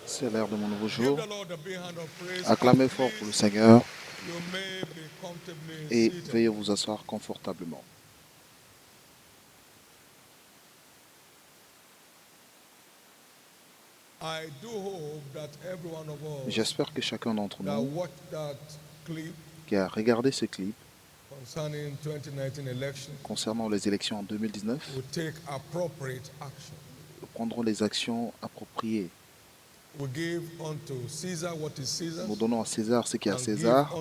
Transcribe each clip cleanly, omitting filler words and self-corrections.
C'est l'heure de mon nouveau jour. Acclamez fort pour le Seigneur et veuillez vous asseoir confortablement. J'espère que chacun d'entre nous qui a regardé ce clip concernant les élections en 2019 prendront les actions appropriées. Nous donnons à César ce qui est à César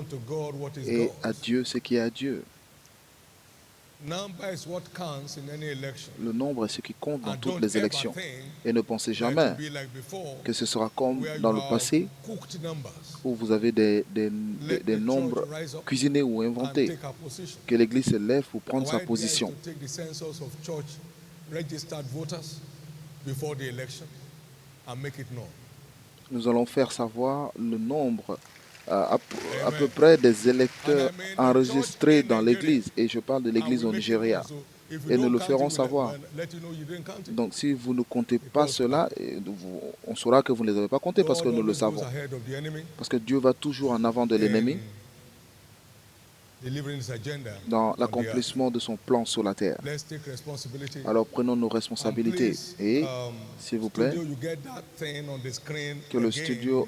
et à Dieu ce qui est à Dieu. Le nombre est ce qui compte dans toutes les élections. Et ne pensez jamais que ce sera comme dans le passé où vous avez des nombres cuisinés ou inventés. Que l'Église se lève pour prendre sa position. Nous allons faire savoir le nombre à peu près des électeurs enregistrés dans l'Église. Et je parle de l'Église au Nigeria. Et nous le ferons savoir. Donc si vous ne comptez pas cela, on saura que vous ne les avez pas comptés parce que nous le savons. Parce que Dieu va toujours en avant de l'ennemi dans l'accomplissement de son plan sur la terre. Alors prenons nos responsabilités et, s'il vous plaît, que le studio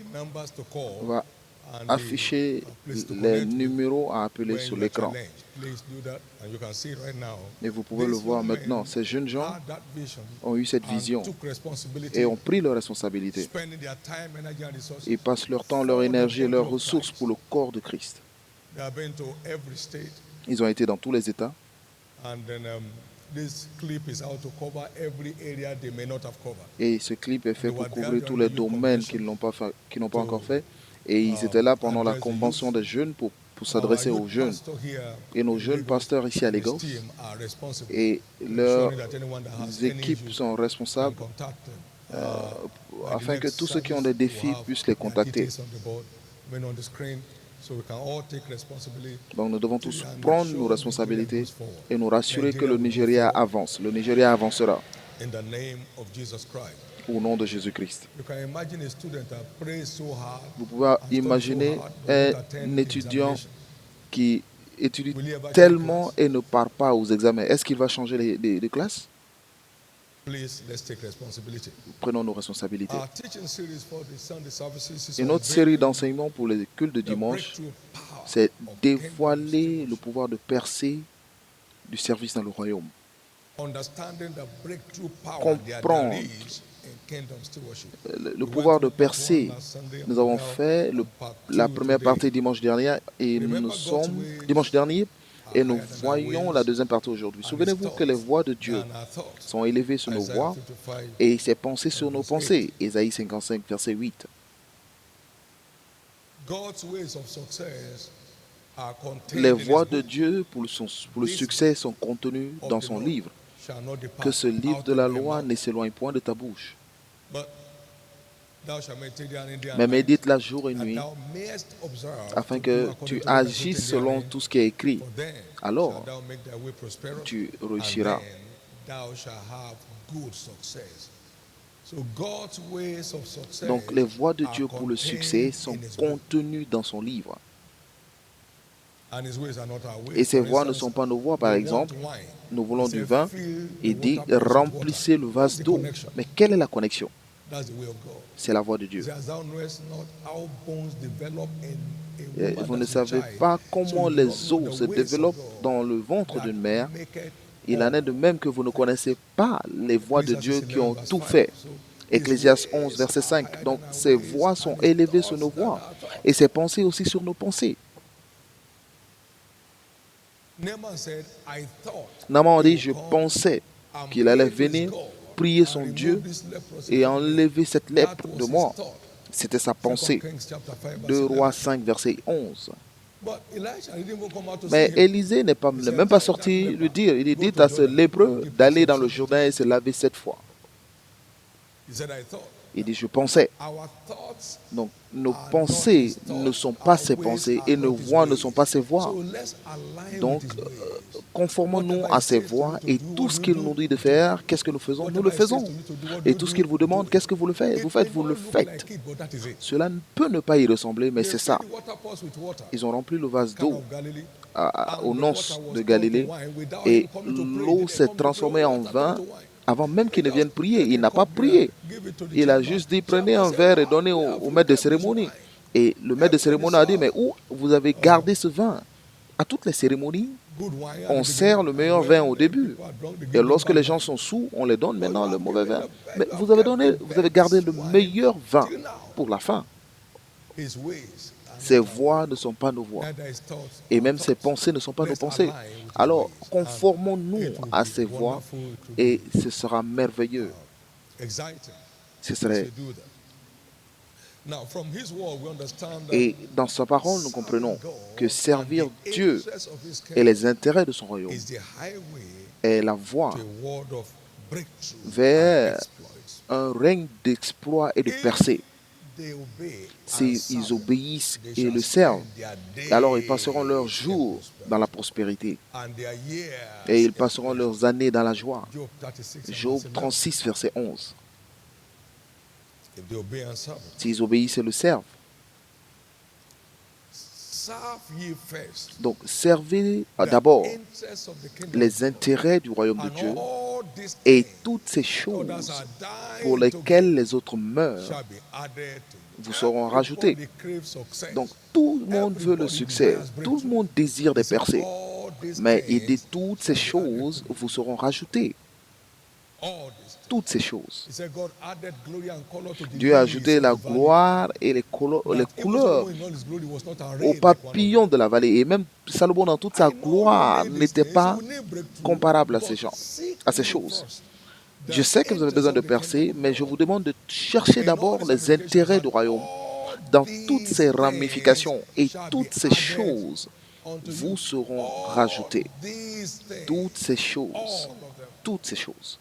va afficher les numéros à appeler sur l'écran. Et vous pouvez le voir maintenant. Ces jeunes gens ont eu cette vision et ont pris leurs responsabilités. Ils passent leur temps, leur énergie et leurs ressources pour le corps de Christ. Ils ont été dans tous les États. Et ce clip est fait pour couvrir tous les domaines qu'ils n'ont pas encore fait. Et ils étaient là pendant la convention des jeunes pour s'adresser aux jeunes. Et nos jeunes pasteurs ici à Lagos et leurs équipes sont responsables afin que tous ceux qui ont des défis puissent les contacter. Donc nous devons tous prendre nos responsabilités et nous rassurer que le Nigeria avance. Le Nigeria avancera au nom de Jésus-Christ. Vous pouvez imaginer un étudiant qui étudie tellement et ne part pas aux examens. Est-ce qu'il va changer de classe? Prenons nos responsabilités. Une autre série d'enseignements pour les cultes de dimanche, c'est dévoiler le pouvoir de percer du service dans le royaume. Comprendre le pouvoir de percer. Nous avons fait la première partie dimanche dernier et nous voyons la deuxième partie aujourd'hui. Souvenez-vous que les voix de Dieu sont élevées sur nos voix et ses pensées sur nos pensées. Ésaïe 55, verset 8. Les voies de Dieu pour le succès sont contenues dans son livre. Que ce livre de la loi ne s'éloigne point de ta bouche. Mais médite-la jour et nuit, afin que tu agisses selon tout ce qui est écrit. Alors, tu réussiras. Donc, les voies de Dieu pour le succès sont contenues dans son livre. Et ces voies ne sont pas nos voies. Par exemple, nous voulons du vin. Il dit, remplissez le vase d'eau. Mais quelle est la connexion? C'est la voie de Dieu. Et vous ne savez pas comment les eaux se développent dans le ventre d'une mère. Il en est de même que vous ne connaissez pas les voies de Dieu qui ont tout fait. Ecclésiaste 11, verset 5. Donc, ces voix sont élevées sur nos voix. Et ces pensées aussi sur nos pensées. Naaman dit, je pensais qu'il allait venir prier son Dieu et enlever cette lèpre de moi. C'était sa pensée. 2 Rois 5, verset 11. Mais Élisée n'est même pas sorti lui dire. Il dit à ce lépreux d'aller dans le Jourdain et se laver 7 fois. Il dit, je pensais. Donc, nos pensées ne sont pas ses pensées et nos voix ne sont pas ses voix. Donc, conformons-nous à ses voix et tout ce qu'il nous dit de faire, qu'est-ce que nous faisons? Nous le faisons. Et tout ce qu'il vous demande, qu'est-ce que vous le faites? Vous le faites. Cela peut ne pas y ressembler, mais c'est ça. Ils ont rempli le vase d'eau aux noces de Galilée et l'eau s'est transformée en vin avant même qu'il ne vienne prier. Il n'a pas prié. Il a juste dit, prenez un verre et donnez au maître de cérémonie. Et le maître de cérémonie a dit, mais où vous avez gardé ce vin? À toutes les cérémonies, on sert le meilleur vin au début. Et lorsque les gens sont sous, on les donne maintenant le mauvais vin. Mais vous avez gardé le meilleur vin pour la fin. Ses voix ne sont pas nos voix. Et même ses pensées ne sont pas nos pensées. Alors, conformons-nous à ses voix et ce sera merveilleux. Ce serait... Et dans sa parole, nous comprenons que servir Dieu et les intérêts de son royaume est la voie vers un règne d'exploit et de percée. S'ils obéissent et le servent, alors ils passeront leurs jours dans la prospérité et ils passeront leurs années dans la joie. Job 36, verset 11. S'ils obéissent et le servent. Donc, servez d'abord les intérêts du royaume de Dieu et toutes ces choses pour lesquelles les autres meurent vous seront rajoutées. Donc, tout le monde veut le succès, tout le monde désire des percées, mais il dit toutes ces choses vous seront rajoutées. Toutes ces choses. Dieu a ajouté la gloire et les couleurs aux papillons de la vallée. Et même Salomon, dans toute sa gloire, n'était pas comparable à ces choses. Je sais que vous avez besoin de percer, mais je vous demande de chercher d'abord les intérêts du royaume dans toutes ses ramifications. Et toutes ces choses vous seront rajoutées. Toutes ces choses. Toutes ces choses.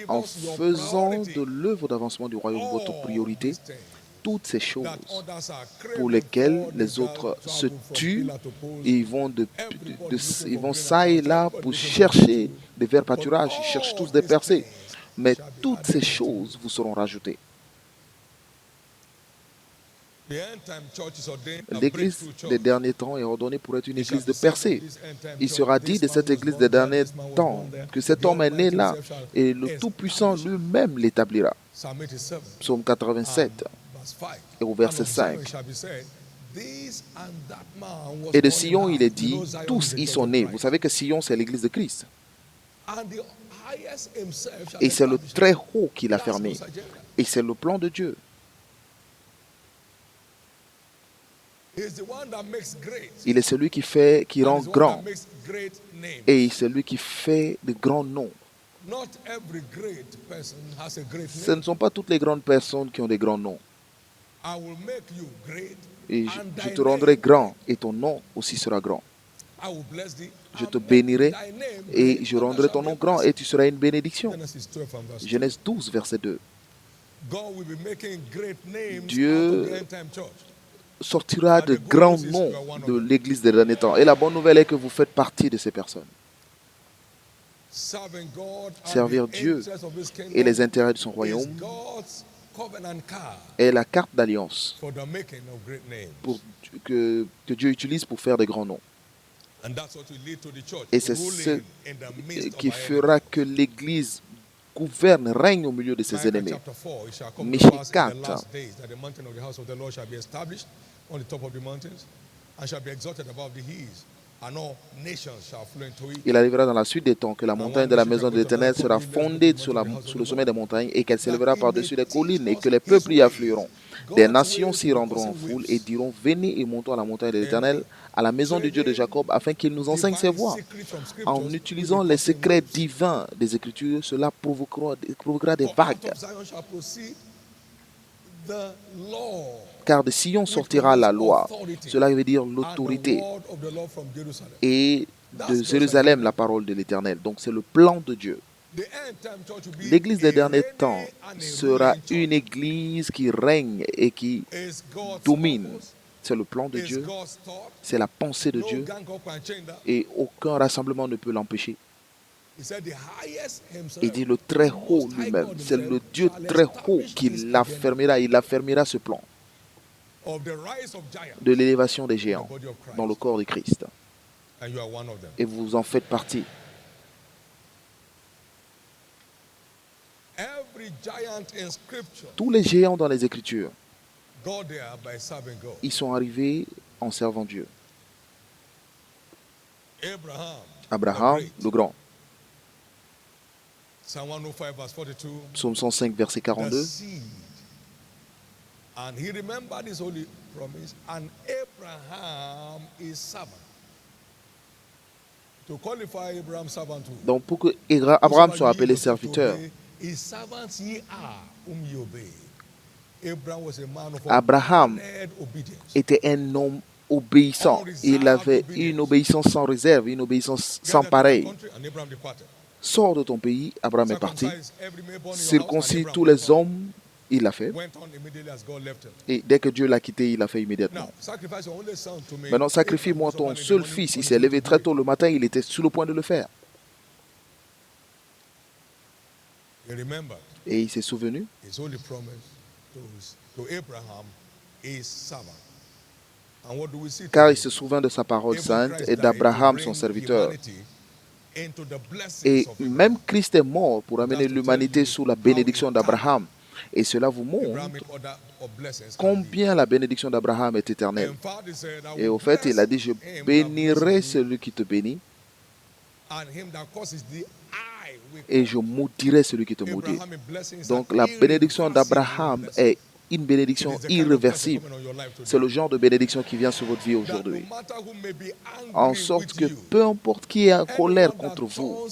En faisant de l'œuvre d'avancement du royaume votre priorité, toutes ces choses pour lesquelles les autres se tuent, ils vont ça et là pour chercher des verts pâturages, ils cherchent tous des percées. Mais toutes ces choses vous seront rajoutées. L'église des derniers temps est ordonnée pour être une église de percée. Il sera dit de cette église des derniers temps que cet homme est né là et le Tout-Puissant lui-même l'établira. Psaume 87 et au verset 5. Et de Sion, il est dit, tous y sont nés. Vous savez que Sion, c'est l'église de Christ. Et c'est le très haut qui l'a fermé. Et c'est le plan de Dieu. Il est celui qui rend grand. Et celui qui fait de grands noms. Ce ne sont pas toutes les grandes personnes qui ont des grands noms. Et je te rendrai grand et ton nom aussi sera grand. Je te bénirai et je rendrai ton nom grand et tu seras une bénédiction. Genèse 12, verset 2. Dieu sortira de grands noms de l'église des derniers temps. Et la bonne nouvelle est que vous faites partie de ces personnes. Servir Dieu et les intérêts de son royaume est la carte d'alliance que Dieu utilise pour faire des grands noms. Et c'est ce qui fera que l'église gouverne, règne au milieu de ses ennemis. Michée 4. Il arrivera dans la suite des temps que la montagne de la maison de l'Éternel sera fondée sur le sommet des montagnes et qu'elle s'élèvera par-dessus les collines et que les peuples y afflueront. Des nations s'y rendront en foule et diront, venez et montons à la montagne de l'Éternel, à la maison du Dieu de Jacob, afin qu'il nous enseigne ses voies. En utilisant les secrets divins des Écritures, cela provoquera des vagues. Car de Sion sortira la loi. Cela veut dire l'autorité. Et de Jérusalem, la parole de l'Éternel. Donc c'est le plan de Dieu. L'Église des derniers temps sera une Église qui règne et qui domine. C'est le plan de Dieu. C'est la pensée de Dieu. Et aucun rassemblement ne peut l'empêcher. Il dit le très haut lui-même. C'est le Dieu très haut qui l'affermira. Il affermira ce plan de l'élévation des géants dans le corps de Christ. Et vous en faites partie. Tous les géants dans les Écritures, ils sont arrivés en servant Dieu. Abraham, le grand. Psaume 105, verset 42. And he remembered his holy promise, and Abraham is servant. To qualify Abraham's servanthood. Donc pour que Abraham soit appelé serviteur, Abraham était un homme obéissant. Il avait une obéissance sans réserve, une obéissance sans pareil. Sors de ton pays, Abraham est parti. Circoncis tous les hommes, il l'a fait. Et dès que Dieu l'a quitté, il l'a fait immédiatement. Maintenant, sacrifie-moi ton seul fils. Il s'est levé très tôt le matin, il était sur le point de le faire. Et il s'est souvenu car il se souvint de sa parole sainte et d'Abraham, son serviteur. Et même Christ est mort pour amener l'humanité sous la bénédiction d'Abraham. Et cela vous montre combien la bénédiction d'Abraham est éternelle. Et au fait, il a dit, je bénirai celui qui te bénit et je maudirai celui qui te maudit. Donc la bénédiction d'Abraham est une bénédiction irréversible. C'est le genre de bénédiction qui vient sur votre vie aujourd'hui. En sorte que peu importe qui est en colère contre vous,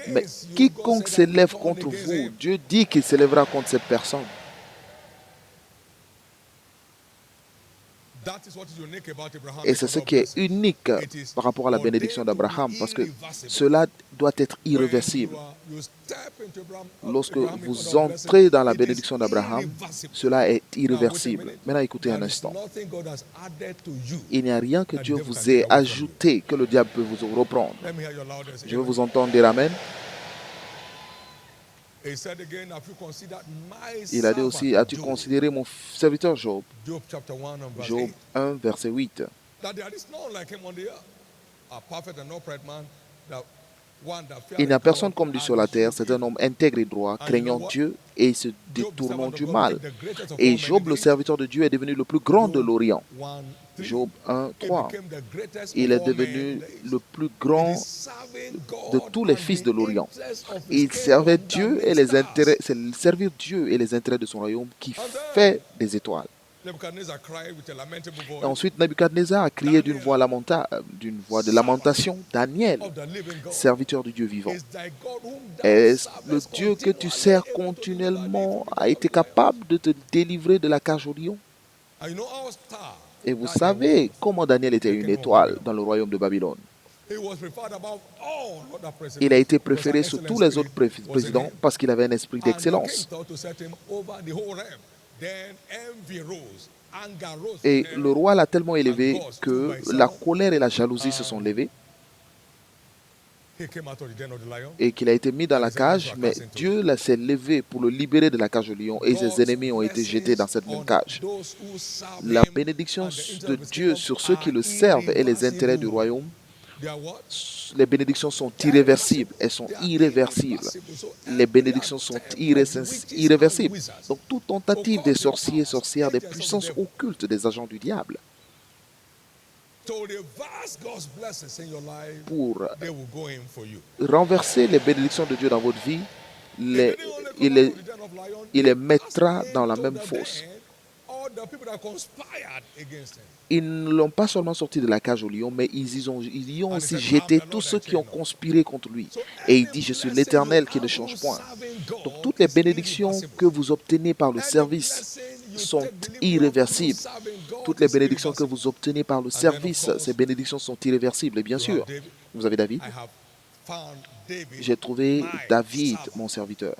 mais quiconque s'élève contre vous, Dieu dit qu'il s'élèvera contre cette personne. Et c'est ce qui est unique par rapport à la bénédiction d'Abraham, parce que cela doit être irréversible. Lorsque vous entrez dans la bénédiction d'Abraham, cela est irréversible. Maintenant, écoutez un instant. Il n'y a rien que Dieu vous ait ajouté que le diable peut vous reprendre. Je veux vous entendre dire Amen. Il a dit aussi, as-tu considéré mon serviteur Job? Job 1, verset 8. Il n'y a personne comme lui sur la terre, c'est un homme intègre et droit, craignant Dieu et se détournant du mal. Et Job, le serviteur de Dieu, est devenu le plus grand de l'Orient. Job 1, 3. Il est devenu le plus grand de tous les fils de l'Orient. Il servait Dieu et les intérêts, c'est servir Dieu et les intérêts de son royaume qui fait des étoiles. Et ensuite, Nebuchadnezzar a crié d'une voix de lamentation. Daniel, serviteur du Dieu vivant. Est-ce le Dieu que tu sers continuellement a été capable de te délivrer de la cage au lion? Et vous savez comment Daniel était une étoile dans le royaume de Babylone. Il a été préféré sur tous les autres présidents parce qu'il avait un esprit d'excellence. Et le roi l'a tellement élevé que la colère et la jalousie se sont levées et qu'il a été mis dans la cage, mais Dieu s'est levé pour le libérer de la cage au lion et ses ennemis ont été jetés dans cette même cage. La bénédiction de Dieu sur ceux qui le servent et les intérêts du royaume, les bénédictions sont irréversibles. Elles sont irréversibles. Les bénédictions sont irréversibles. Donc toute tentative des sorciers, sorcières, des puissances occultes, des agents du diable, pour renverser les bénédictions de Dieu dans votre vie, il les mettra dans la même fosse. Ils ne l'ont pas seulement sorti de la cage au lion, mais ils y ont aussi jeté tous ceux qui ont conspiré contre lui. Et il dit, je suis l'Éternel qui ne change point. Donc toutes les bénédictions que vous obtenez par le service sont irréversibles. Toutes les bénédictions que vous obtenez par le service, ces bénédictions sont irréversibles. Et bien sûr, vous avez David. J'ai trouvé David, mon serviteur.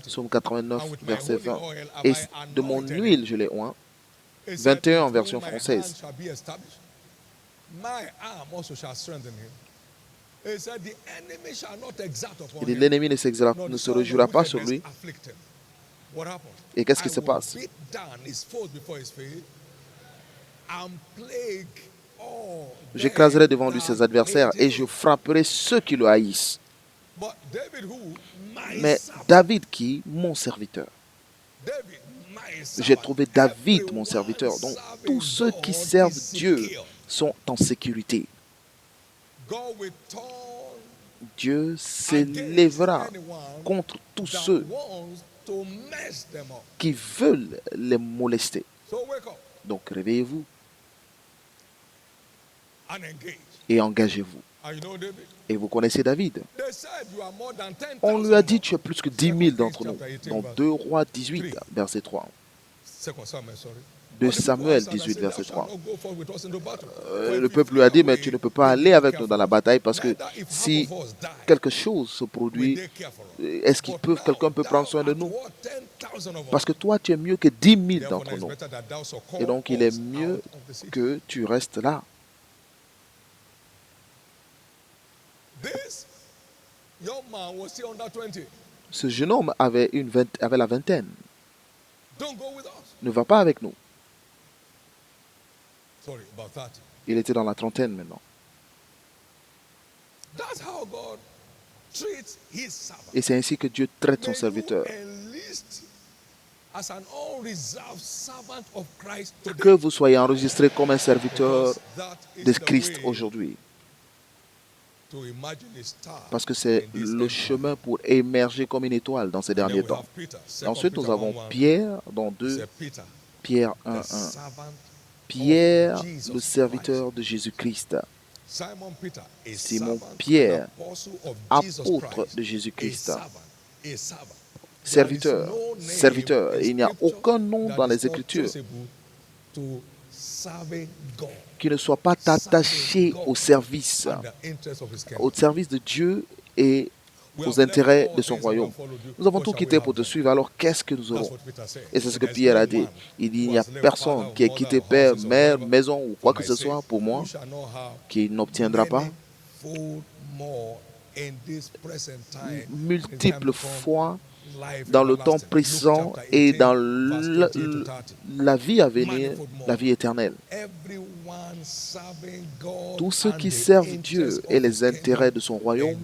Psaume 89, verset 20. Et de mon huile, je l'ai oint. 21 en version française. Il dit, l'ennemi ne se réjouira pas sur lui. Et qu'est-ce qui se passe? J'écraserai devant lui ses adversaires et je frapperai ceux qui le haïssent. Mais David qui? Mon serviteur. J'ai trouvé David, mon serviteur. Donc, tous ceux qui servent Dieu sont en sécurité. Dieu s'élèvera contre tous ceux qui veulent les molester. Donc, réveillez-vous et engagez-vous. Et vous connaissez David. On lui a dit, tu es plus que 10 000 d'entre nous. Dans 2 Rois 18, verset 3. 2 Samuel 18, verset 3. Le peuple lui a dit, mais tu ne peux pas aller avec nous dans la bataille parce que si quelque chose se produit, est-ce que quelqu'un peut prendre soin de nous? Parce que toi, tu es mieux que 10 000 d'entre nous. Et donc, il est mieux que tu restes là. Ce jeune homme avait la vingtaine. Ne va pas avec nous. Il était dans la trentaine maintenant. Et c'est ainsi que Dieu traite son serviteur. Que vous soyez enregistré comme un serviteur de Christ aujourd'hui. Parce que c'est le chemin pour émerger comme une étoile dans ces derniers temps. Ensuite, nous avons Pierre dans 2 Pierre 1:1. Pierre, le serviteur de Jésus-Christ. Simon Pierre, apôtre de Jésus-Christ. Serviteur, serviteur. Il n'y a aucun nom dans les Écritures qui ne soit pas attaché au service de Dieu et aux intérêts de son royaume. Nous avons tout quitté pour te suivre, alors qu'est-ce que nous aurons? Et c'est ce que Pierre a dit. Il dit, il n'y a personne qui ait quitté père, mère, maison ou quoi que ce soit pour moi qui n'obtiendra pas multiples fois dans le temps présent et dans la vie à venir, la vie éternelle. Tous ceux qui servent Dieu et les intérêts de son royaume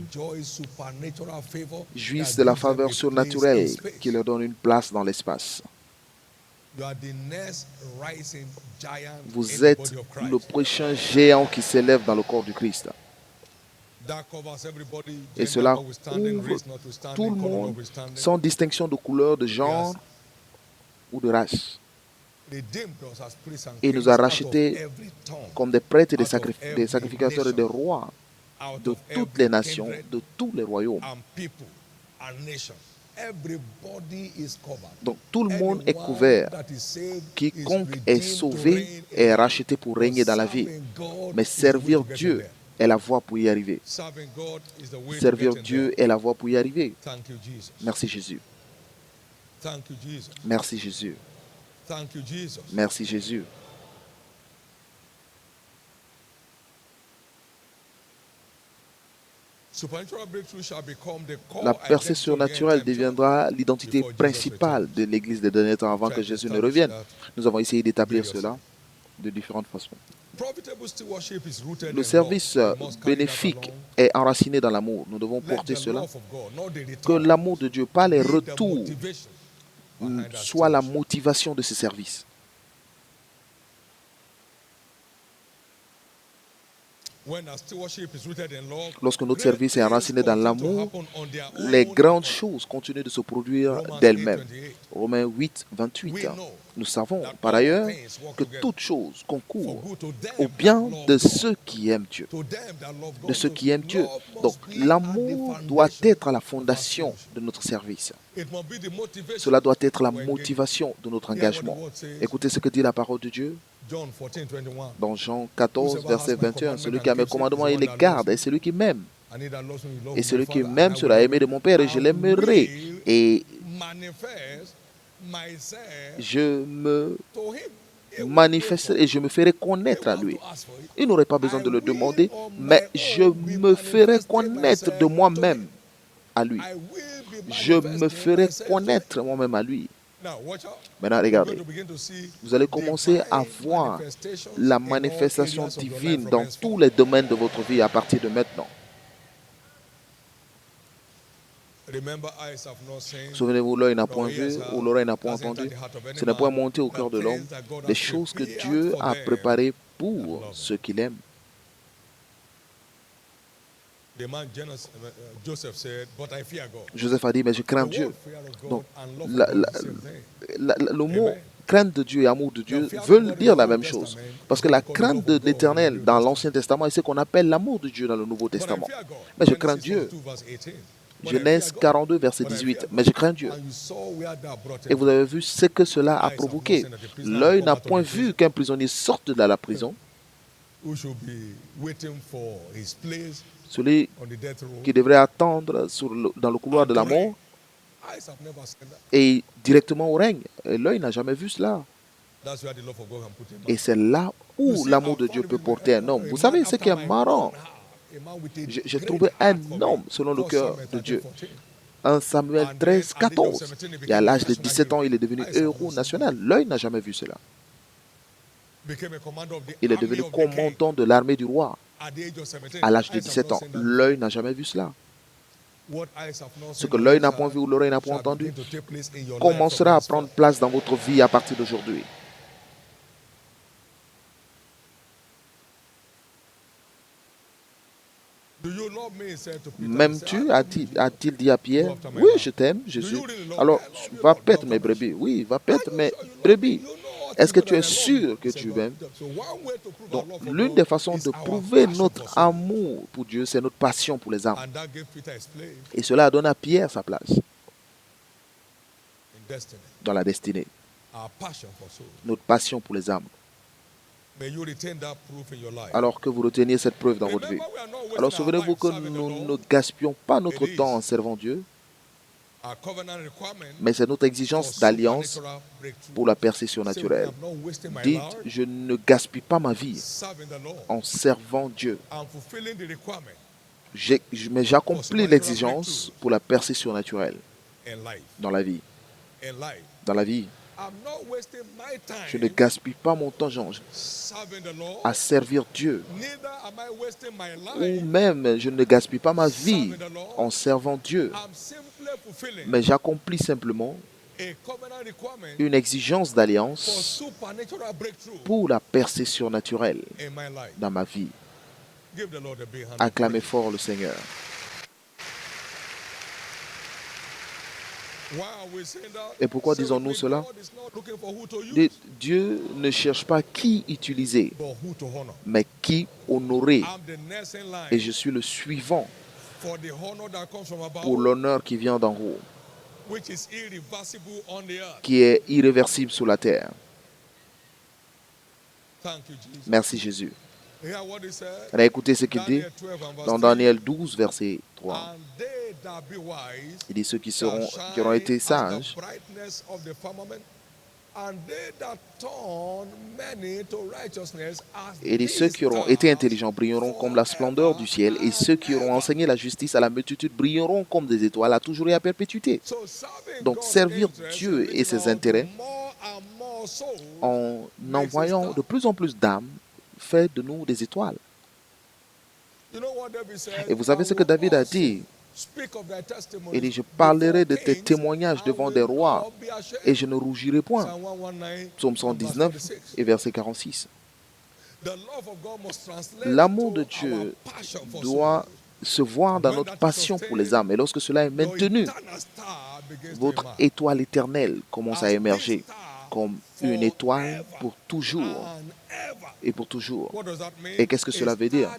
jouissent de la faveur surnaturelle qui leur donne une place dans l'espace. Vous êtes le prochain géant qui s'élève dans le corps du Christ. Et cela couvre tout le monde sans distinction de couleur, de genre ou de race. Et il nous a rachetés comme des prêtres et des sacrificateurs et des rois de toutes les nations, de tous les royaumes. Donc tout le monde est couvert. Quiconque est sauvé est racheté pour régner dans la vie. Mais servir Dieu est la voie pour y arriver. Servir Dieu est la voie pour y arriver. Merci Jésus. Merci Jésus. Merci Jésus. La percée surnaturelle deviendra l'identité principale de l'Église des derniers temps avant que Jésus ne revienne. Nous avons essayé d'établir cela de différentes façons. Le service bénéfique est enraciné dans l'amour. Nous devons porter cela. Que l'amour de Dieu, pas les retours, soit la motivation de ce service. Lorsque notre service est enraciné dans l'amour, les grandes choses continuent de se produire d'elles-mêmes. Romains 8, 28. Nous savons par ailleurs que toute chose concourt au bien de ceux qui aiment Dieu. De ceux qui aiment Dieu. Donc l'amour doit être la fondation de notre service. Cela doit être la motivation de notre engagement. Écoutez ce que dit la parole de Dieu. Dans Jean 14, verset 21, celui qui a mes commandements, il les garde, et celui qui m'aime. Et celui qui m'aime sera aimé de mon Père, et je l'aimerai. Et je me manifesterai et je me ferai connaître à lui. Il n'aurait pas besoin de le demander, mais je me ferai connaître de moi-même à lui. Je me ferai connaître moi-même à lui. Maintenant, regardez, vous allez commencer à voir la manifestation divine dans tous les domaines de votre vie à partir de maintenant. Souvenez-vous, l'œil n'a point vu ou l'oreille n'a point entendu. Ce n'est point monté au cœur de l'homme des choses que Dieu a préparées pour ceux qu'il aime. Joseph a dit, mais je crains Dieu. Donc, le mot crainte de Dieu et amour de Dieu veulent dire la même chose. Parce que la crainte de l'Éternel dans l'Ancien Testament est ce qu'on appelle l'amour de Dieu dans le Nouveau Testament. Mais je crains Dieu. Genèse 42, verset 18. Mais je crains Dieu. Et vous avez vu ce que cela a provoqué. L'œil n'a point vu qu'un prisonnier sorte de la prison. Celui qui devrait attendre dans le couloir de la mort et directement au règne. Et l'œil n'a jamais vu cela. Et c'est là où l'amour de Dieu peut porter un homme. Vous savez ce qui est marrant? J'ai trouvé un homme selon le cœur de Dieu. 1 Samuel 13, 14. Et à l'âge de 17 ans, il est devenu héros national. L'œil n'a jamais vu cela. Il est devenu commandant de l'armée du roi à l'âge de 17 ans. L'œil n'a jamais vu cela. Ce que l'œil n'a point vu ou l'oreille n'a point entendu commencera à prendre place dans votre vie à partir d'aujourd'hui. M'aimes-tu? A-t-il dit à Pierre? Oui, je t'aime, Jésus. Alors, va paître mes brebis. Oui, va paître mes brebis. Est-ce que tu es sûr que tu m'aimes? Donc, l'une des façons de prouver notre amour pour Dieu, c'est notre passion pour les âmes. Et cela a donné à Pierre sa place dans la destinée. Notre passion pour les âmes. Alors que vous reteniez cette preuve dans votre vie. Alors souvenez-vous que nous ne gaspillons pas notre temps en servant Dieu, mais c'est notre exigence d'alliance pour la percée surnaturelle. Dites, je ne gaspille pas ma vie en servant Dieu, mais j'accomplis l'exigence pour la percée surnaturelle dans la vie. Dans la vie. Je ne gaspille pas mon temps à servir Dieu. Ou même, je ne gaspille pas ma vie en servant Dieu. Mais j'accomplis simplement une exigence d'alliance pour la percée surnaturelle dans ma vie. Acclamez fort le Seigneur. Et pourquoi disons-nous cela? Dieu ne cherche pas qui utiliser, mais qui honorer. Et je suis le suivant pour l'honneur qui vient d'en haut, qui est irréversible sur la terre. Merci Jésus. Écoutez ce qu'il dit dans Daniel 12, verset 3. Il dit ceux qui auront été sages et dit ceux qui auront été intelligents brilleront comme la splendeur du ciel, et ceux qui auront enseigné la justice à la multitude brilleront comme des étoiles à toujours et à perpétuité. Donc servir Dieu et ses intérêts en envoyant de plus en plus d'âmes fait de nous des étoiles. Et vous savez ce que David a dit? Il dit, je parlerai de tes témoignages devant des rois et je ne rougirai point. Psaume 119 et verset 46. L'amour de Dieu doit se voir dans notre passion pour les âmes. Et lorsque cela est maintenu, votre étoile éternelle commence à émerger comme une étoile pour toujours et pour toujours. Et qu'est-ce que cela veut dire?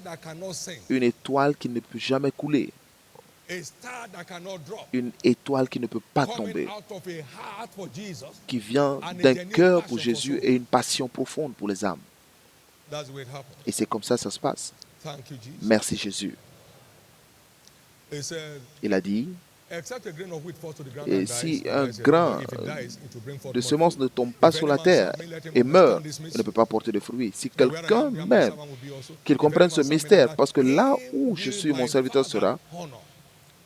Une étoile qui ne peut jamais couler. Une étoile qui ne peut pas tomber, qui vient d'un cœur pour Jésus et une passion profonde pour les âmes. Et c'est comme ça que ça se passe. Merci Jésus. Il a dit, et si un grain de semence ne tombe pas sur la terre et meurt, il ne peut pas porter de fruits. Si quelqu'un même qu'il comprenne ce mystère, parce que là où je suis, mon serviteur sera,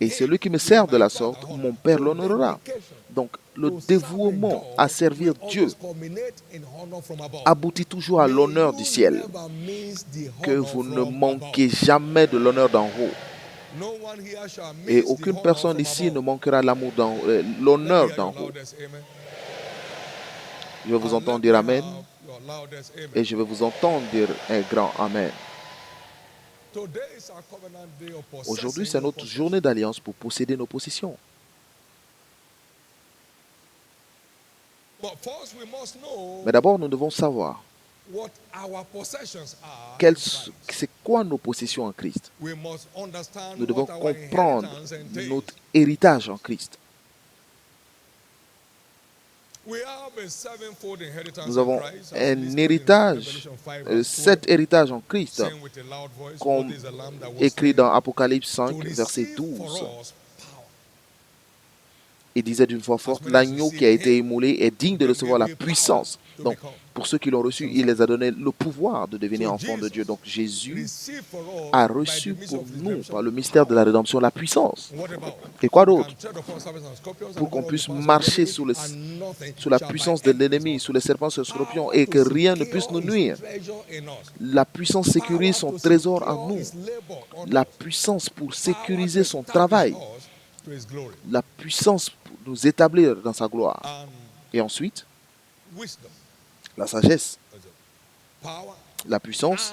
et celui qui me sert de la sorte, mon Père l'honorera. Donc, le dévouement à servir Dieu aboutit toujours à l'honneur du ciel. Que vous ne manquez jamais de l'honneur d'en haut. Et aucune personne ici ne manquera l'honneur d'en haut. Je vais vous entendre dire Amen. Et je vais vous entendre dire un grand Amen. Aujourd'hui, c'est notre journée d'alliance pour posséder nos possessions. Mais d'abord, nous devons savoir c'est quoi nos possessions en Christ. Nous devons comprendre notre héritage en Christ. Nous avons un héritage, 7 héritages en Christ, comme écrit dans Apocalypse 5, verset 12. Il disait d'une voix forte, l'agneau qui a été immolé est digne de recevoir la puissance. Donc, pour ceux qui l'ont reçu, il les a donné le pouvoir de devenir enfants de Dieu. Donc, Jésus a reçu pour nous, par le mystère de la rédemption, la puissance. Et quoi d'autre? Pour qu'on puisse marcher sous la puissance de l'ennemi, sous les serpents, sous les scorpions, et que rien ne puisse nous nuire. La puissance sécurise son trésor en nous. La puissance pour sécuriser son travail. La puissance pour nous établir dans sa gloire. Et ensuite, la sagesse, la puissance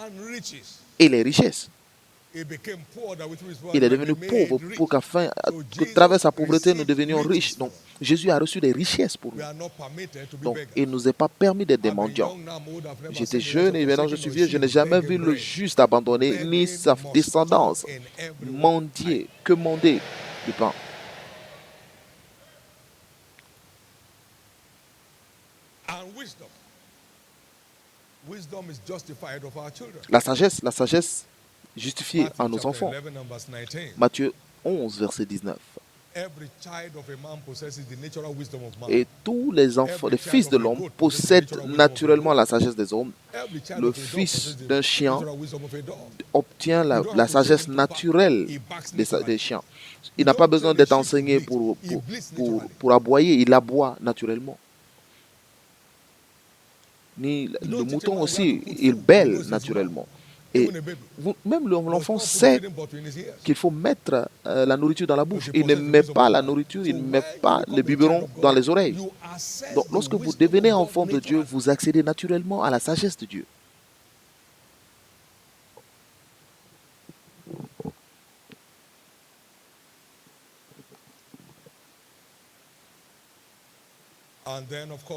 et les richesses. Il est devenu pauvre pour qu'afin que travers sa pauvreté, nous devenions riches. Donc, Jésus a reçu des richesses pour nous. Donc, il ne nous est pas permis d'être des mendiants. J'étais jeune et maintenant je suis vieux. Je n'ai jamais vu le juste abandonné, ni sa descendance mendier, que mander du pain. La sagesse justifiée à nos enfants. Matthieu 11, verset 19. Et tous les enfants, les fils de l'homme possèdent naturellement la sagesse des hommes. Le fils d'un chien obtient la sagesse naturelle des chiens. Il n'a pas besoin d'être enseigné pour aboyer, il aboie naturellement. Ni le mouton aussi, il bêle naturellement. Et même l'enfant sait qu'il faut mettre la nourriture dans la bouche. Il ne met pas la nourriture, il ne met pas le biberon dans les oreilles. Donc lorsque vous devenez enfant de Dieu, vous accédez naturellement à la sagesse de Dieu.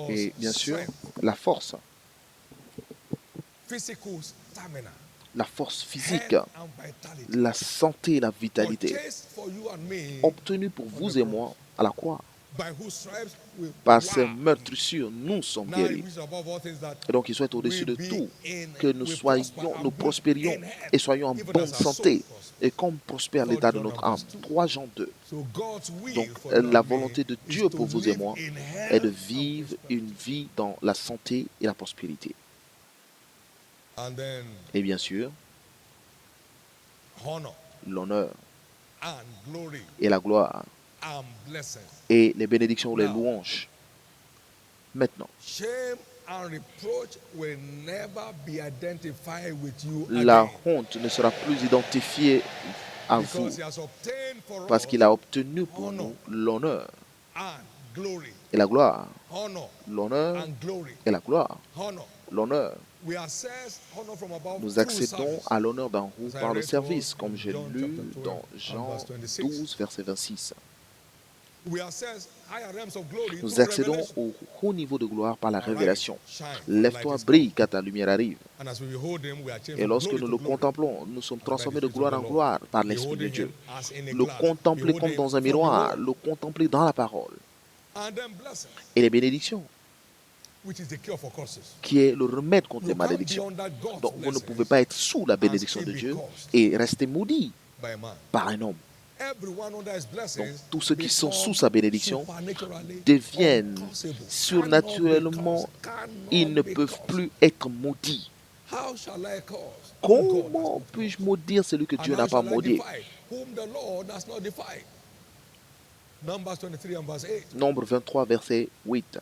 Et bien sûr, la force. La force physique, la santé et la vitalité, obtenue pour vous et moi à la croix. Par ces meurtrissures, nous sommes guéris. Et donc, il souhaite au-dessus de tout que nous prospérions et soyons en bonne santé. Et comme prospère l'état de notre âme. 3 Jean 2. Donc, la volonté de Dieu pour vous et moi est de vivre une vie dans la santé et la prospérité. Et bien sûr, l'honneur et la gloire et les bénédictions ou les louanges. Maintenant, la honte ne sera plus identifiée à vous parce qu'il a obtenu pour nous l'honneur et la gloire. L'honneur et la gloire. l'honneur. We access honor from above Nous through accédons service. à l'honneur d'en haut As I par le read to us service, comme in j'ai John lu chapter 12 dans and Jean verse 26. 12, verset 26. We access higher realms of glory Nous through accédons revelation. au haut niveau de gloire par la Arise, révélation. shine, for the Lève-toi, light is brille, come. car ta lumière arrive. And as we behold him, we are changed Et from lorsque glory nous to le glory. contemplons, nous sommes As by the transformés de Spirit of gloire the en Lord. gloire par l'Esprit de Beholding Dieu. him as in a Le glass. contempler Beholding comme him dans un from the miroir, word. le contempler dans la parole. And then blessings, Et les bénédictions, which is the cure for curses. qui est le remède contre You les can't be malédictions. under God's Donc vous ne pouvez blessings pas être sous la and bénédiction still de be Dieu cursed et rester maudit by man. par un homme. Everyone under his Donc blessings tous ceux qui sont sous become sa bénédiction supernaturally deviennent uncursable. surnaturellement, ils ne peuvent plus être maudits. How shall I curse whom God has Comment not puis-je cursed? maudire celui que And Dieu how n'a pas shall I maudit? defy whom the Lord has not defied? Numbers 23 and verse 8. Nombre 23, verset 8.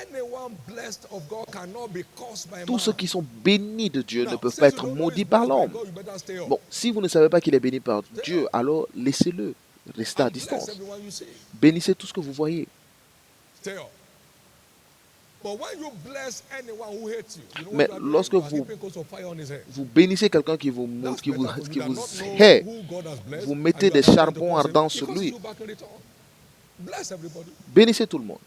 Anyone blessed of God cannot be cursed by Tous ceux man. qui sont bénis de Dieu ne Now, peuvent since pas you être don't know maudits he's par blessed by l'homme. God, you better stay up. Bon, si vous ne savez pas qu'il est béni par Dieu, alors laissez-le. Restez à And bless distance. everyone you see. Bénissez tout ce que vous voyez. Stay up. But when you bless anyone who hates you, you know Mais what you are doing? lorsque You are vous, heaping coals of fire on his head. vous bénissez quelqu'un qui vous, That's qui vous, better for you qui than vous not know hait, who God has blessed, vous and mettez you are des blessing the charbons person ardents sur because lui. you back in return. Bless everybody. Bénissez tout le monde.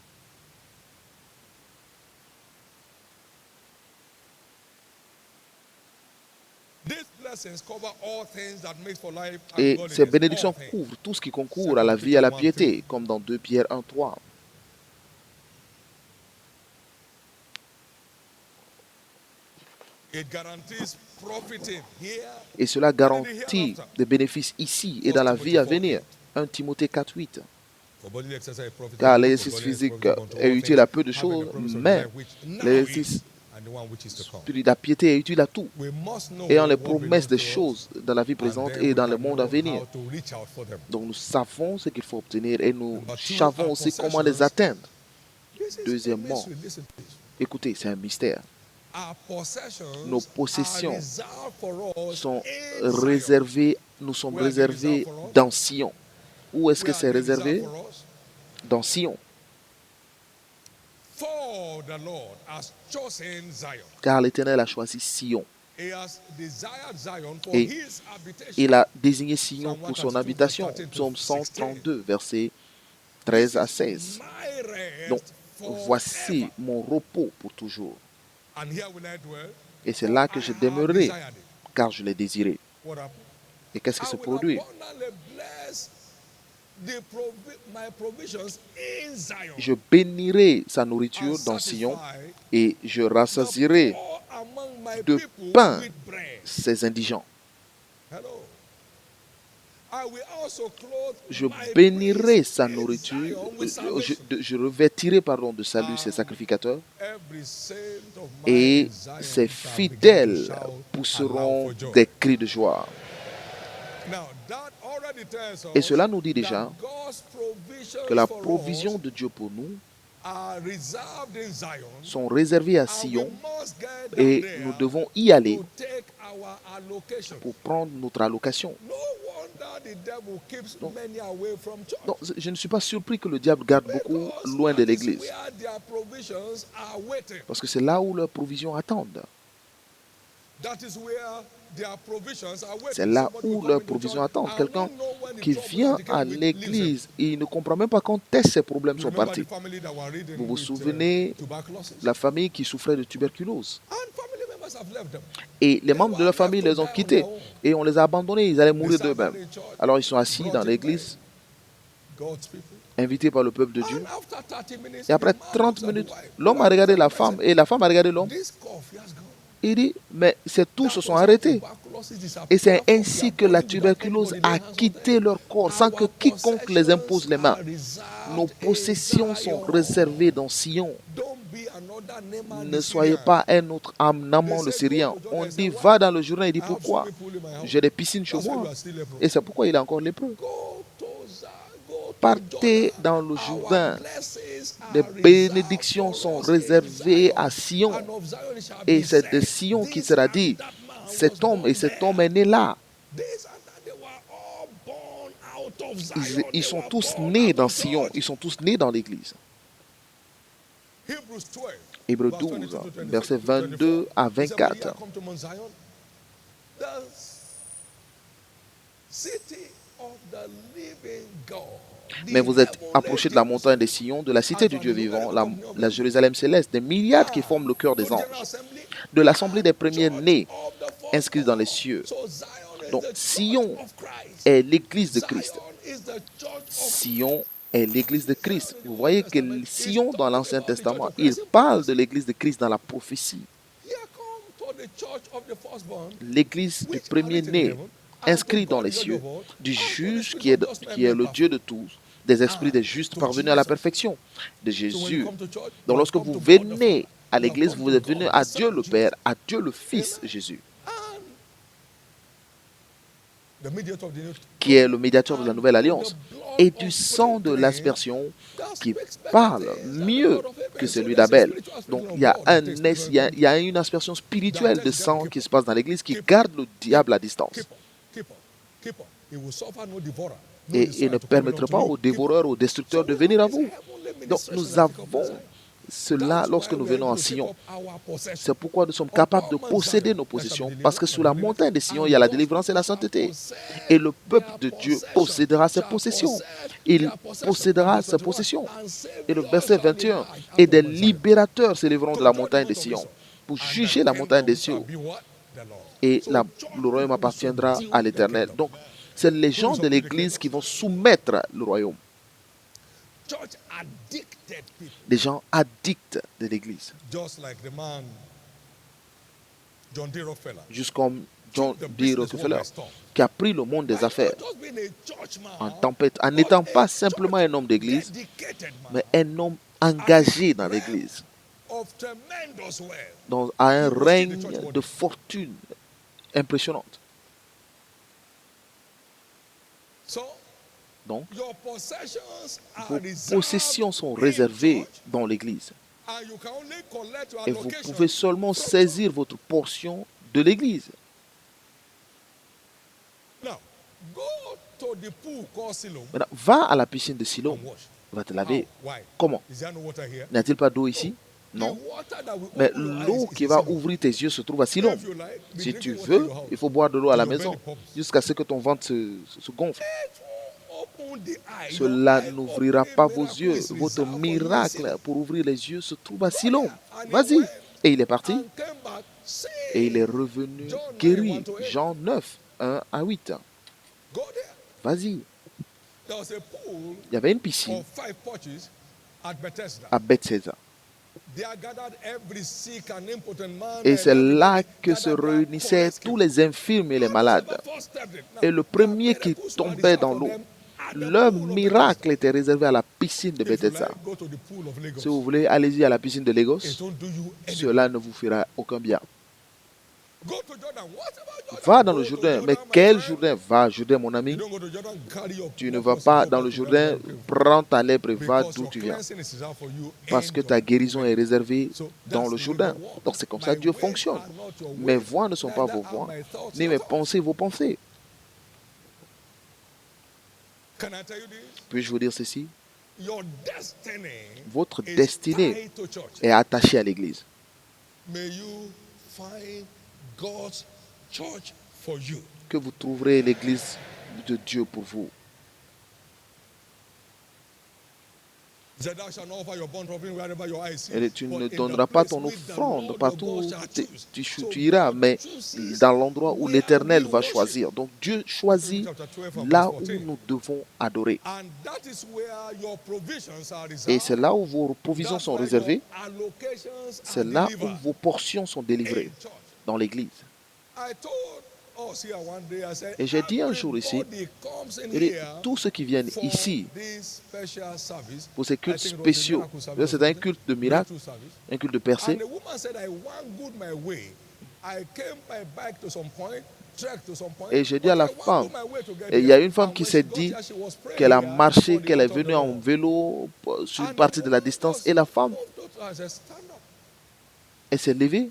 These blessings cover all things that makes for life and Et godliness. ces bénédictions All things. couvrent tout ce qui concourt à la vie et à la piété, comme dans 2 Pierre 1, 3. It guarantees profiting here. Et cela garantit des bénéfices ici et dans la vie à venir. 1 Timothée 4, 8. For bodily exercise profit. Car l'exercice physique est utile à peu de choses, mais l'exercice and the one which is to come. de la piété est utile à tout, We must know ayant les what promesses des belongs to us, choses dans la vie and présente then et we dans le can monde know à venir. how to reach out for them. Donc nous savons ce qu'il faut obtenir et nous Number two, savons our aussi comment les atteindre. This is Deuxièmement, a mystery. Listen to this. écoutez, c'est un mystère. Our possessions Nos possessions are reserved for us sont in Zion. réservés, nous sommes Where are they réservés reserved for us? dans Sion. Où est-ce que Where c'est are they reserved réservé? for us? Dans Sion. For the Lord has chosen Zion. Car l'Éternel a choisi Sion. He has desired Zion for Et his habitation. il a désigné Sion pour son habitation. Psaume 132, versets 13 à 16. My rest Donc, forever. voici mon repos pour toujours. And here will I dwell. Et c'est là que je I have demeurerai, desired it. car je l'ai désiré. What happened? Et qu'est-ce qui I se will produit? abundantly bless my provisions in Zion. Je bénirai sa nourriture And dans Sion satisfy et je the rassasierai poor among my de people pain with bread. ses indigents. Hello. I will also clothe Je my bénirai priests sa in nourriture, Zion with je salvation. revêtirai de salut ses sacrificateurs Every saint of mine et in Zion ses shall begin to fidèles shout and pousseront laugh for joy. des cris de joie. Now, that already tells us Et cela nous dit déjà that God's provisions que la for provision us de Dieu pour nous are reserved in Zion, sont réservées à and Sion we must get down et there nous devons y aller to take our allocation. pour prendre notre allocation. No wonder the devil keeps many away from church. Donc, je ne suis pas surpris que le diable garde beaucoup Because loin de that is l'église, where their provisions are waiting. parce que c'est là où leurs provisions attendent. That is where their provisions are waiting. C'est là Somebody où will come leurs into provisions church attendent. and Quelqu'un won't know when the qui trouble vient that came à with l'église et il ne comprend même pas quand est-ce ces problèmes You sont remember partis. the family that were ridden Vous vous with, souvenez tuberculosis? la famille qui souffrait de tuberculose. And family members have left them. Et les membres de leur famille les ont quittés et on les a abandonnés, ils allaient mourir d'eux-mêmes. Alors ils sont assis dans l'église, God's people. invités par le peuple de Dieu. And after 30 minutes, Et après the man 30 looks at the minutes, wife. l'homme a regardé la femme et la femme a regardé l'homme. This cough has gone. Il dit, mais tous se That sont was how arrêtés. tuberculosis disappeared Et c'est from ainsi their que la body without tuberculose anybody a laying hands on quitté them. leur corps sans que Our quiconque les impose les mains. possessions are Nos reserved possessions in sont Zion. réservées dans Sion. Don't be another Naaman Ne the soyez Syrian. pas un autre amant le Syrien. On dit, va dans le Jourdain. Il dit, I have pourquoi? swimming pool in my house. J'ai des piscines chez That's why you moi. are still leprous. Et c'est pourquoi il est encore lépreux. Go to go to Partez Jordan. dans le Our Jourdain. blessings are Les reserved bénédictions for sont us in réservées Zion. à Sion. And of Zion it shall Et be c'est de said, Sion qui this sera and dit, that man cet was homme et born cet there. homme est né là. This and that, they were all born out of Ils Zion. They sont were tous born nés out dans of Sion. church. Ils sont tous nés dans l'église. Hebrews 12, Hébreux verse 22 12, to 24. versets 22 à He said, when ye 24. are come to Mount Zion, the city of the living God. Mais vous êtes approchés de la montagne des Sion, de la cité du Dieu vivant, la Jérusalem céleste, des milliards qui forment le cœur des anges, de l'assemblée des premiers-nés inscrits dans les cieux. Donc, Sion est l'église de Christ. Sion est l'église de Christ. Vous voyez que Sion, dans l'Ancien Testament, il parle de l'église de Christ dans la prophétie. L'église du premier-né, inscrit dans les cieux, du juge qui est le Dieu de tous, des esprits des justes parvenus à la perfection, de Jésus. Donc lorsque vous venez à l'église, vous êtes venus à Dieu le Père, à Dieu le Fils, Jésus, qui est le médiateur de la nouvelle alliance, et du sang de l'aspersion qui parle mieux que celui d'Abel. Donc il y a une aspersion spirituelle de sang qui se passe dans l'église qui garde le diable à distance. Et il ne permettra pas aux dévoreurs, aux destructeurs de venir à vous. Donc nous avons cela lorsque nous venons à Sion. C'est pourquoi nous sommes capables de posséder nos possessions, parce que sous la montagne de Sion, il y a la délivrance et la sainteté. Et le peuple de Dieu possédera ses possessions. Il possédera ses possessions. Et le verset 21, et des libérateurs s'élèveront de la montagne de Sion pour juger la montagne des cieux. Et le royaume appartiendra à l'Éternel. Donc, c'est les gens de l'Église qui vont soumettre le royaume. Des gens addicts de l'Église. Juste comme John D. Rockefeller, qui a pris le monde des affaires en tempête, en n'étant pas simplement un homme d'Église, mais un homme engagé dans l'Église, à un règne de fortune impressionnante. Donc, vos possessions sont réservées dans l'Église. Et vous pouvez seulement saisir votre portion de l'Église. Maintenant, va à la piscine de Siloam. Va te laver. Comment? N'y a-t-il pas d'eau ici? Non. Mais l'eau qui va ouvrir tes yeux se trouve à Siloam. Si tu veux, il faut boire de l'eau à la maison jusqu'à ce que ton ventre se gonfle. Cela n'ouvrira pas vos yeux. Votre miracle pour ouvrir les yeux se trouve à Siloam. Vas-y. Et il est parti. Et il est revenu guéri. Jean 9, 1 à 8. Vas-y. Il y avait une piscine à Bethesda. Et c'est là que se réunissaient tous les infirmes et les malades. Et le premier qui tombait dans l'eau, leur miracle était réservé à la piscine de Bethesda. Si vous voulez, allez-y à la piscine de Lagos. Cela ne vous fera aucun bien. Va dans le Jourdain. Mais quel Jourdain? Va, Jourdain, mon ami. Tu ne vas pas dans le Jourdain, prends ta lèpre et va d'où tu viens. Parce que ta guérison est réservée dans le Jourdain. Donc c'est comme ça que Dieu fonctionne. Mes voix ne sont pas vos voix, ni mes pensées vos pensées. Puis-je vous dire ceci? Votre destinée est attachée à l'Église. Que vous trouverez l'Église de Dieu pour vous. Et tu ne donneras pas ton offrande partout où tu iras, mais dans l'endroit où l'Éternel va choisir. Donc Dieu choisit là où nous devons adorer. Et c'est là où vos provisions sont réservées. C'est là où vos portions sont délivrées dans l'Église. Et j'ai dit un jour ici, tous ceux qui viennent ici pour ces cultes spéciaux, c'est un culte de miracle, un culte de percée. Et j'ai dit à la femme, et il y a une femme qui s'est dit qu'elle a marché, qu'elle est venue en vélo sur une partie de la distance, et la femme, elle s'est levée.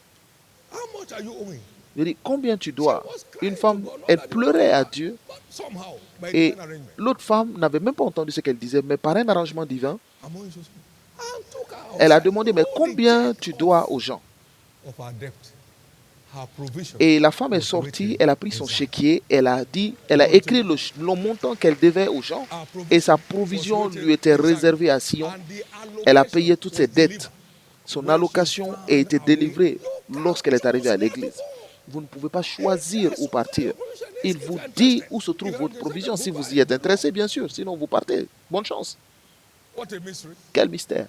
Je dis, combien tu dois? Une femme, elle pleurait à Dieu. Et l'autre femme n'avait même pas entendu ce qu'elle disait, mais par un arrangement divin, Elle a demandé, mais combien tu dois aux gens? of our debt, her provision Et la femme est was sortie, written elle a pris son inside. chéquier, elle a écrit le montant qu'elle devait aux gens, Our et sa provision provision was lui written était inside. réservée à Sion. And the Elle a allocation payé toutes ses was dettes. delivered Son when she allocation a found été her way. délivrée You lorsqu'elle est arrivée à chose where to l'église. go. Vous ne pouvez pas choisir où partir. Il vous If dit you're où se trouve interested, votre provision si vous go y êtes intéressé, bien sûr. Sinon, vous partez. Bonne chance. What a mystery. Quel mystère.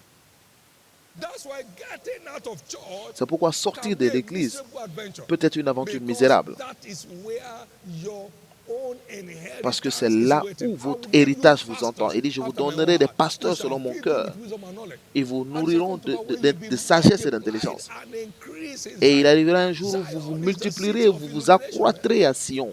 That's why getting out of church C'est pourquoi can sortir be de a l'église miserable adventure. peut être une aventure Because misérable. that is where your own inheritance Parce que c'est is là waiting. où I votre will give you héritage vous pastors entend. Il dit, je vous after my own donnerai des heart, pasteurs who selon shall mon feed you cœur. with wisdom and knowledge. Ils vous And it shall nourriront come to pass when you be de sagesse et multiplied d'intelligence. and increase in Et il Zion. arrivera un jour où vous vous Zion is the multiplierez, city of vous vous illumination. accroîtrez à Sion.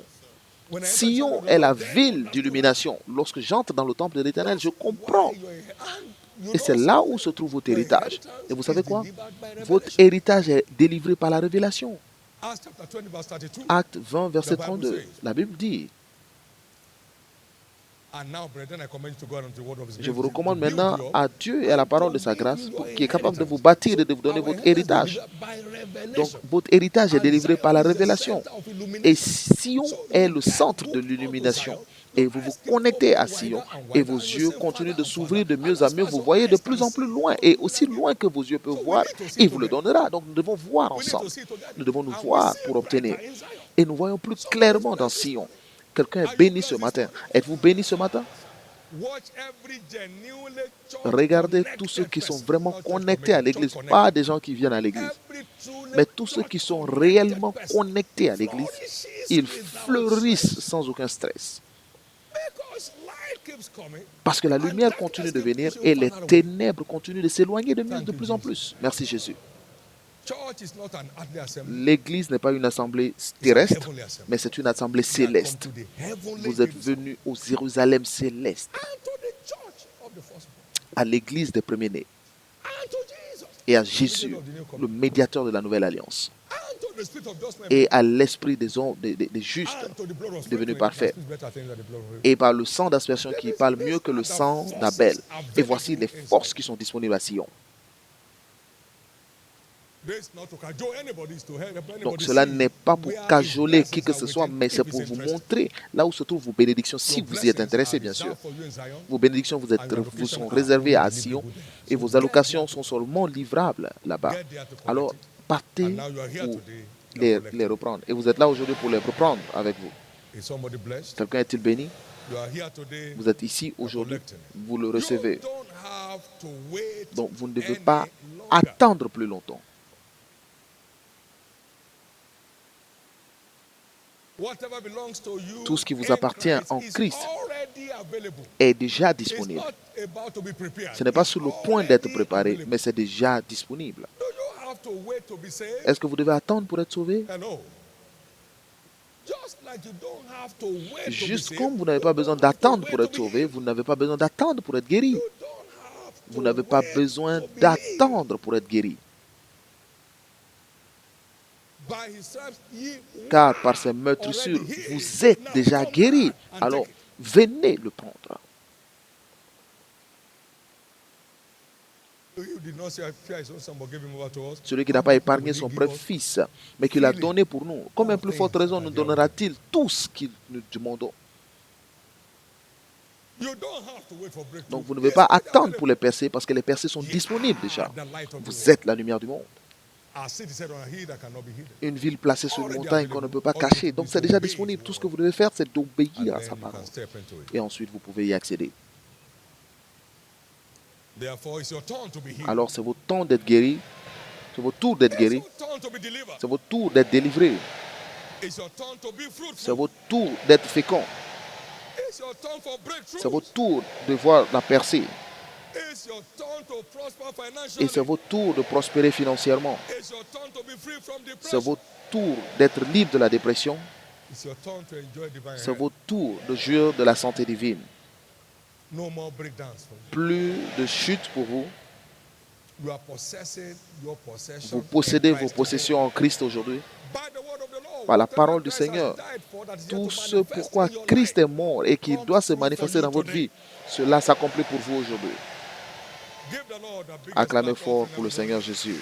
When I enter Sion the est la Lord, then ville understand d'illumination. Lorsque j'entre dans le temple de l'Éternel, je comprends. why your and you Et c'est know là something. où se trouve votre Your héritage. inheritance Et vous is savez quoi? delivered by Votre revelation. héritage est délivré par la révélation. Acts chapter 20 verse 32. Acte 20, verset The Bible 32. says, La Bible dit, And now, brethren, I commend you to God and to the word of his je grace vous to recommande build maintenant you up à Dieu et à la parole de sa and to grâce give you pour your qui est capable de inheritance. vous bâtir et de vous So, donner our votre inheritance is héritage. delivered by Donc, revelation. votre héritage est And délivré par la Zion is the révélation. center of Et illumination. Sion So est you le get centre de hooked onto l'illumination. Zion, Et your vous vous eyes keep connectez à opening Sion. wider and Et wider, vos and you yeux say, continuent Father de and s'ouvrir de Father. mieux And à as mieux. far as Vous your voyez de eyes plus can en plus see, loin. God Et will aussi let you. loin que vos yeux peuvent So we voir, need to see il vous le together. donnera. Donc nous devons voir We need to ensemble. see together. Nous devons nous And we voir see pour obtenir. brighter in Zion. Et nous voyons plus clairement dans Sion. Quelqu'un est Are you béni ce blessed this matin. morning? Êtes-vous béni ce matin? Watch every genuinely church Regardez tous ceux connected qui sont person. vraiment Not church connectés à committed, church l'église, pas connected. des gens qui viennent à l'église, Every truly mais tous ceux church qui sont connected réellement person connectés à l'église. flourishes Ils without fleurissent stress. sans aucun stress. Because light keeps coming Parce que la and lumière darkness continue de keeps venir pushing et les farther away. ténèbres continuent de s'éloigner de Thank you, plus en Jesus. plus. Merci Jésus. Church is not an earthly assembly. L'église n'est pas une assemblée It's a terrestre, heavenly assembly. mais c'est une assemblée We have come céleste. to the heavenly Vous êtes Jerusalem venus au Jérusalem céleste, and to the church of the firstborn à l'église des premiers-nés and to Jesus et à Jésus, le médiateur de la nouvelle alliance, and to the spirit of just men et à l'esprit des justes and to the blood of devenu sprinkling parfait, that speaks better things than the blood of Abel. et par le sang d'aspersion qui parle mieux que le sang d'Abel. Et voici les forces qui sont disponibles à Sion. This not to cajole anybody, is to help Donc anybody cela see n'est pas pour where his cajoler blessings qui que are ce soit, waiting mais if c'est he's pour vous interested. montrer là où se trouvent vos bénédictions, si Your vous y êtes blessings intéressé, are bien sûr. reserved for you in Zion, Vos bénédictions vous sont réservées à Sion et vos allocations sont seulement livrables là-bas. get there to collect Alors, it. partez And now you are here pour today, you are les reprendre. Et vous êtes là aujourd'hui pour les reprendre avec vous. Is somebody blessed? Quelqu'un est-il béni? You are here today. Vous êtes ici aujourd'hui, vous le recevez. You don't have to wait Donc vous ne devez any pas longer. attendre plus longtemps. Whatever belongs to you Tout ce qui vous in appartient en is Christ already available. est déjà It's disponible. not about to be prepared. Ce n'est pas It's sur le point d'être already préparé, available. mais c'est déjà disponible. Do you have to wait to be saved? Est-ce que vous devez attendre pour être sauvé? No. Just like you don't have to wait to be Juste saved, comme vous n'avez pas you besoin don't have to d'attendre wait pour to être be sauvé, healed. vous n'avez pas besoin d'attendre pour être guéri. You don't have Vous to n'avez pas wait besoin to believe. d'attendre pour être guéri. By his stripes, ye Car par ces meurtrissures, vous êtes déjà guéri. Alors, venez le prendre. You did not say, "Fear his own son, but give him over to us." Celui qui n'a pas épargné son propre fils, mais qui l'a donné pour nous, combien plus forte raison nous donnera-t-il tout ce qu'il nous demandons? You don't have to wait for breakthrough. Donc vous ne devez pas attendre pour les percées, parce que les percées sont disponibles déjà. Vous êtes la lumière du monde. Our city said on a hill that cannot be hidden. Une ville placée sur une montagne qu'on ne peut pas cacher. Donc c'est déjà disponible. Tout ce que vous devez faire, c'est d'obéir And à then sa you parole. can step into it. Et ensuite, vous pouvez y accéder. Therefore, it's your turn to be healed. Alors c'est votre temps d'être guéri. C'est votre tour d'être It's guéri. your turn to be delivered. C'est votre tour d'être délivré. It's your turn to be C'est fruitful. votre tour d'être fécond. It's your turn for breakthrough. C'est votre tour de voir la percée. It's your turn to prosper Et financially. c'est votre tour de prospérer financièrement. It's your turn to be free from C'est depression. votre tour d'être libre de la dépression. It's your turn to enjoy divine C'est health. votre tour de jouir de la santé divine. No more breakdowns for you. Plus de chute pour vous. You are possessing your possession. Vous possédez in vos Christ possessions en Christ aujourd'hui. By the word of the Lord, Par la whatever parole du Christ has Seigneur. died for, that is yet Tout to ce manifest pourquoi in your Christ life. est mort et qui doit se manifester dans votre vie, cela s'accomplit pour vous aujourd'hui. Give the Lord the biggest Acclamez clap fort offering pour le everybody. Seigneur Jésus.